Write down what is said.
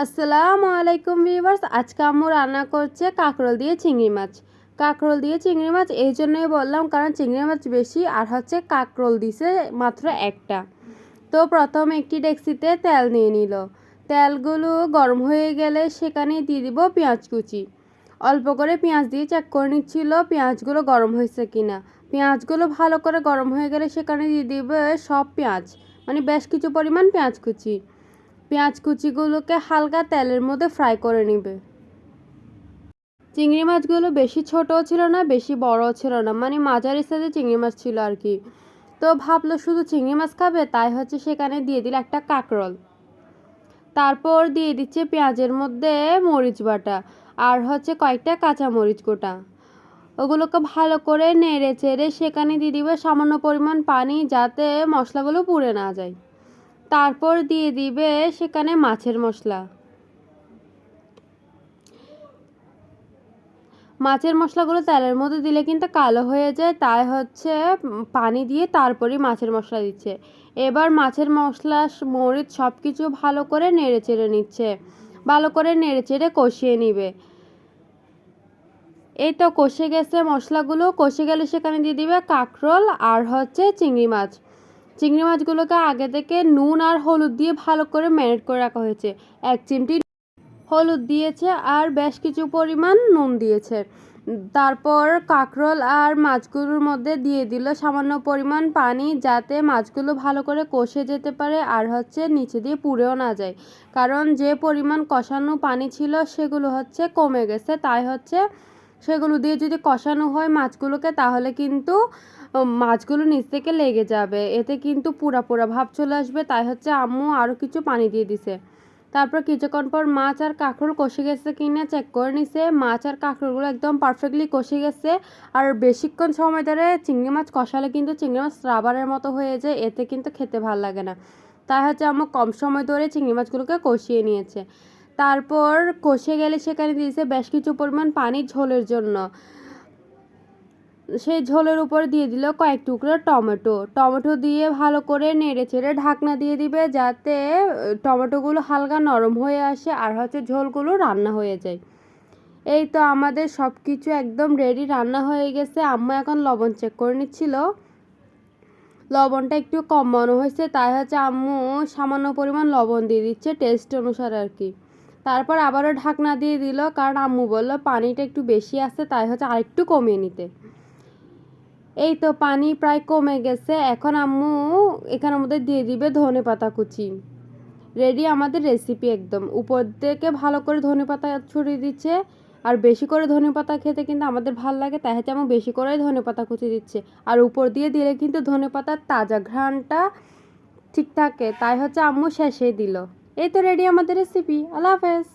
আসসালামু আলাইকুম ভিউয়ার্স, আজকে আম্মু রান্না করছে কাঁকরোল দিয়ে চিংড়ি মাছ। কাঁকরোল দিয়ে চিংড়ি মাছ এই জন্যই বললাম কারণ চিংড়ি মাছ বেশি আর হচ্ছে কাঁকরোল দিছে মাত্র একটা। তো প্রথমে একটি ডেক্সিতে তেল নিয়ে নিল। তেলগুলো গরম হয়ে গেলে সেখানে দিয়ে দিব পেঁয়াজ কুচি। অল্প করে পেঁয়াজ দিয়ে চেক করে নিচ্ছিল পেঁয়াজগুলো গরম হয়েছে কিনা। পেঁয়াজগুলো ভালো করে গরম হয়ে গেলে সেখানে দিয়ে দিবে সব পেঁয়াজ, মানে বেশ কিছু পরিমাণ পেঁয়াজ কুচি। পেঁয়াজ কুচিগুলোকে হালকা তেলের মধ্যে ফ্রাই করে নেবে। চিংড়ি মাছগুলো বেশি ছোটও ছিল না, বেশি বড়ও ছিল না, মানে মাঝারি সাইজের চিংড়ি মাছ ছিল আর কি। তো ভাবলো শুধু চিংড়ি মাছ খাবে, তাই হচ্ছে সেখানে দিয়ে দিল একটা কাঁকরোল। তারপর দিয়ে দিচ্ছে পেঁয়াজের মধ্যে মরিচ বাটা আর হচ্ছে কয়েকটা কাঁচা মরিচ গোটা। ওগুলোকে ভালো করে নেড়ে চেড়ে সেখানে দিয়ে দিবে সামান্য পরিমাণ পানি, যাতে মশলাগুলো পুড়ে না যায়। তারপর দিয়ে দিবে সেখানে মাছের মশলা। মাছের মশলাগুলো তেলের মধ্যে দিলে কিন্তু কালো হয়ে যায়, তাই হচ্ছে পানি দিয়ে তারপরেই মাছের মশলা দিচ্ছে। এবার মাছের মশলা মরিচ সব কিছু ভালো করে নেড়ে চেড়ে নিচ্ছে, ভালো করে নেড়ে চেড়ে কষিয়ে নিবে। এই তো কষে গেছে, মশলাগুলো কষে গেলে সেখানে দিয়ে দিবে কাঁকরোল আর হচ্ছে চিংড়ি মাছ। চিংড়ি মাছগুলোকে আগে থেকে নুন আর হলুদ দিয়ে ভালো করে ম্যারিনেট করে রাখা হয়েছে। 1 চিমটি হলুদ দিয়েছে আর বেশ কিছু পরিমাণ নুন দিয়েছে। তারপর কাঁকরোল আর মাছগুলোর মধ্যে দিয়ে দিল সামান্য পরিমাণ পানি, যাতে মাছগুলো ভালো করে কষে যেতে পারে আর হচ্ছে নিচে দিয়ে পুড়েও না যায়। কারণ যে পরিমাণ কষানো পানি ছিল সেগুলো হচ্ছে কমে গেছে, তাই হচ্ছে সেগুলো দিয়ে যদি কষানো হয় মাছগুলোকে, তাহলে কিন্তু মাছগুলো নিচ থেকে লেগে যাবে, এতে কিন্তু পুরা পুরা ভাব চলে আসবে। তাই হচ্ছে আম্মু আরও কিছু পানি দিয়ে দিছে। তারপর কিছুক্ষণ পর মাছ আর কাঁকরোল কষে গেছে কিনা চেক করে নিছে। মাছ আর কাঁকরোলগুলো একদম পারফেক্টলি কষে গেছে। আর বেশিক্ষণ সময় ধরে চিংড়ি মাছ কষালে কিন্তু চিংড়ি মাছ রাবারের মতো হয়ে যায়, এতে কিন্তু খেতে ভালো লাগে না। তাই হচ্ছে আমার কম সময় ধরে চিংড়ি মাছগুলোকে কষিয়ে নিয়েছে। তারপর কষে গেলে সেখানে দিয়েছে বেশ কিছু পরিমাণ পানি ঝোলের জন্য। সেই ঝোলের উপর দিয়ে দিল কয়েক টুকরো টমেটো দিয়ে ভালো করে নেড়ে চেড়ে ঢাকনা দিয়ে দিবে, যাতে টমেটোগুলো হালকা নরম হয়ে আসে আর হচ্ছে ঝোলগুলো রান্না হয়ে যায়। এই তো আমাদের সব কিছু একদম রেডি, রান্না হয়ে গেছে। আম্মু এখন লবণ চেক করে নিচ্ছিল, লবণটা একটু কম মনে হয়েছে, তাই হচ্ছে আম্মু সামান্য পরিমাণ লবণ দিয়ে দিচ্ছে টেস্ট অনুসারে আর কি। তারপর আবারও ঢাকনা দিয়ে দিল, কারণ আম্মু বললো পানিটা একটু বেশি আছে, তাই হচ্ছে আরেকটু কমিয়ে নিতে। এই তো পানি প্রায় কমে গেছে, এখন আম্মু এখানের মধ্যে দিয়ে দিবে ধনেপাতা কুচি। রেডি আমাদের রেসিপি একদম। উপর থেকে ভালো করে ধনেপাতা ছড়িয়ে দিচ্ছে, আর বেশি করে ধনেপাতা খেতে কিন্তু আমাদের ভালো লাগে, তাই হচ্ছে আম্মু বেশি করে ধনেপাতা কুচি দিচ্ছে। আর উপর দিয়ে দিলে কিন্তু ধনেপাতার তাজা ঘ্রাণটা ঠিক থাকে, তাই হচ্ছে আম্মু শেষে দিল। এই তো রেডি আমাদের রেসিপি। আল্লাহ হাফেজ।